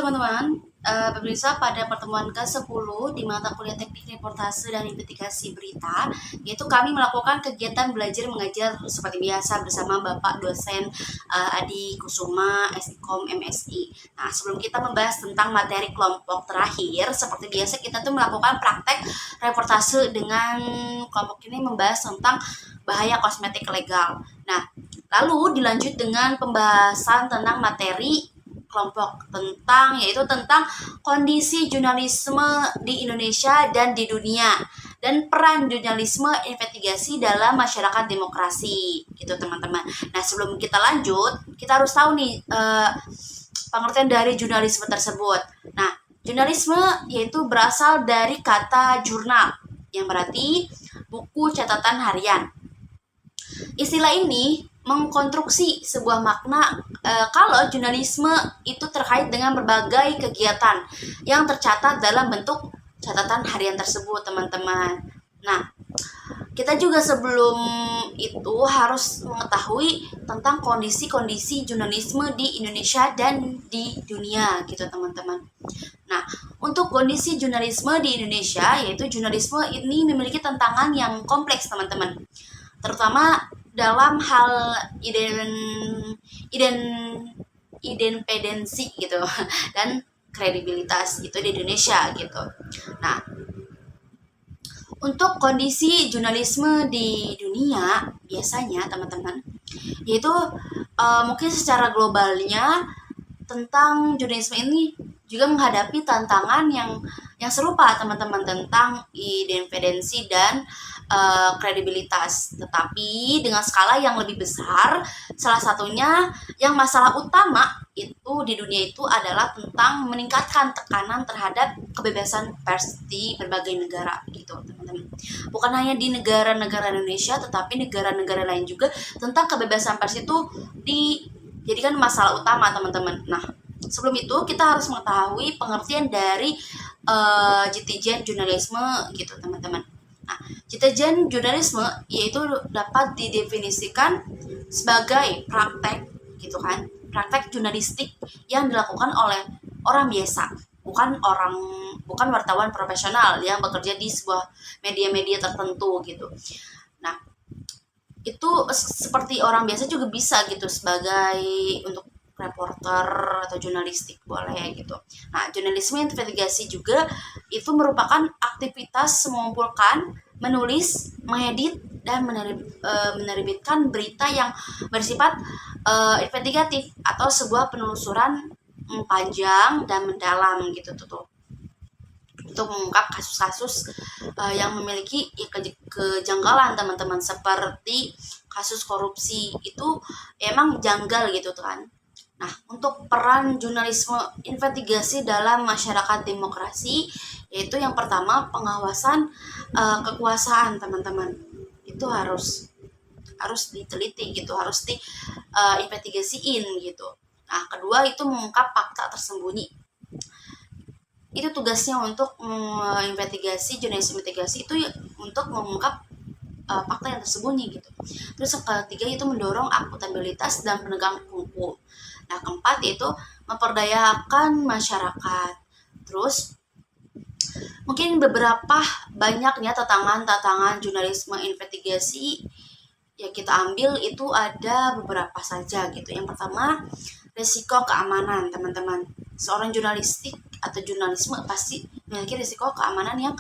teman-teman, pemirsa, pada pertemuan ke-10 di mata kuliah teknik reportase dan investigasi berita, yaitu kami melakukan kegiatan belajar mengajar seperti biasa bersama Bapak dosen Adi Kusuma, Skom MSI. Nah, sebelum kita membahas tentang materi kelompok terakhir, seperti biasa kita tuh melakukan praktek reportase dengan kelompok ini membahas tentang bahaya kosmetik legal. Nah, lalu dilanjut dengan pembahasan tentang materi kelompok yaitu tentang kondisi jurnalisme di Indonesia dan di dunia dan peran jurnalisme investigasi dalam masyarakat demokrasi gitu teman-teman. Nah, sebelum kita lanjut, kita harus tahu nih pengertian dari jurnalisme tersebut. Nah, jurnalisme yaitu berasal dari kata jurnal yang berarti buku catatan harian. Istilah ini mengkonstruksi sebuah makna kalau jurnalisme itu terkait dengan berbagai kegiatan yang tercatat dalam bentuk catatan harian tersebut, teman-teman. Nah, kita juga sebelum itu harus mengetahui tentang kondisi-kondisi jurnalisme di Indonesia dan di dunia gitu, teman-teman. Nah, untuk kondisi jurnalisme di Indonesia, yaitu jurnalisme ini memiliki tantangan yang kompleks, teman-teman. Terutama dalam hal independensi gitu dan kredibilitas itu di Indonesia gitu. Nah, untuk kondisi jurnalisme di dunia biasanya teman-teman yaitu mungkin secara globalnya tentang jurnalisme ini juga menghadapi tantangan yang serupa teman-teman tentang independensi dan kredibilitas, tetapi dengan skala yang lebih besar. Salah satunya yang masalah utama itu di dunia itu adalah tentang meningkatkan tekanan terhadap kebebasan pers di berbagai negara gitu teman-teman. Bukan hanya di negara-negara Indonesia, tetapi negara-negara lain juga tentang kebebasan pers itu dijadikan masalah utama teman-teman. Nah, sebelum itu kita harus mengetahui pengertian dari citizen jurnalisme gitu teman-teman. Nah, citizen jurnalisme yaitu dapat didefinisikan sebagai praktek gitu kan, praktek jurnalistik yang dilakukan oleh orang biasa, bukan wartawan profesional yang bekerja di sebuah media-media tertentu gitu. Nah, itu seperti orang biasa juga bisa gitu sebagai untuk reporter atau jurnalistik boleh gitu. Nah, jurnalisme investigasi juga itu merupakan aktivitas mengumpulkan, menulis, mengedit dan menerbitkan berita yang bersifat investigatif atau sebuah penelusuran panjang dan mendalam gitu tuh untuk mengungkap kasus-kasus yang memiliki kejanggalan teman-teman, seperti kasus korupsi itu emang janggal gitu kan. Nah, untuk peran jurnalisme investigasi dalam masyarakat demokrasi, yaitu yang pertama pengawasan kekuasaan teman-teman. Itu harus diteliti gitu, harus diinvestigasiin gitu. Nah, kedua itu mengungkap fakta tersembunyi. Itu tugasnya untuk investigasi, jurnalisme investigasi itu untuk mengungkap fakta yang tersembunyi gitu. Terus yang ketiga itu mendorong akuntabilitas dan penegakan hukum. Nah, keempat yaitu memperdayakan masyarakat. Terus mungkin beberapa banyaknya tantangan jurnalisme investigasi yang kita ambil itu ada beberapa saja gitu. Yang pertama, risiko keamanan teman-teman. Seorang jurnalistik atau jurnalisme pasti memiliki risiko keamanan yang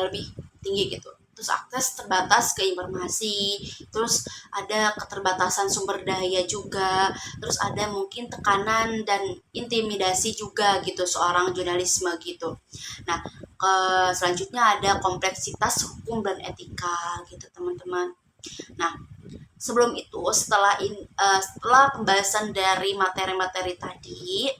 lebih tinggi gitu. Terus akses terbatas ke informasi, terus ada keterbatasan sumber daya juga, terus ada mungkin tekanan dan intimidasi juga gitu seorang jurnalisme gitu. Nah, selanjutnya ada kompleksitas hukum dan etika gitu teman-teman. Nah, sebelum itu setelah pembahasan dari materi-materi tadi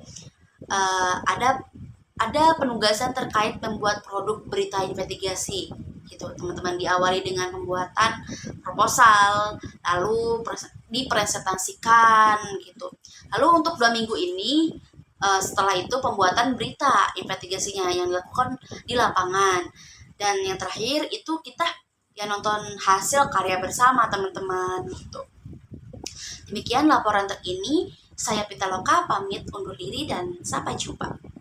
ada penugasan terkait membuat produk berita investigasi gitu teman-teman, diawali dengan pembuatan proposal, lalu dipresentasikan gitu. Lalu untuk 2 minggu ini setelah itu pembuatan berita investigasinya yang dilakukan di lapangan, dan yang terakhir itu kita yang nonton hasil karya bersama teman-teman gitu. Demikian laporan terkini Saya Pitaloka pamit undur diri dan sampai jumpa.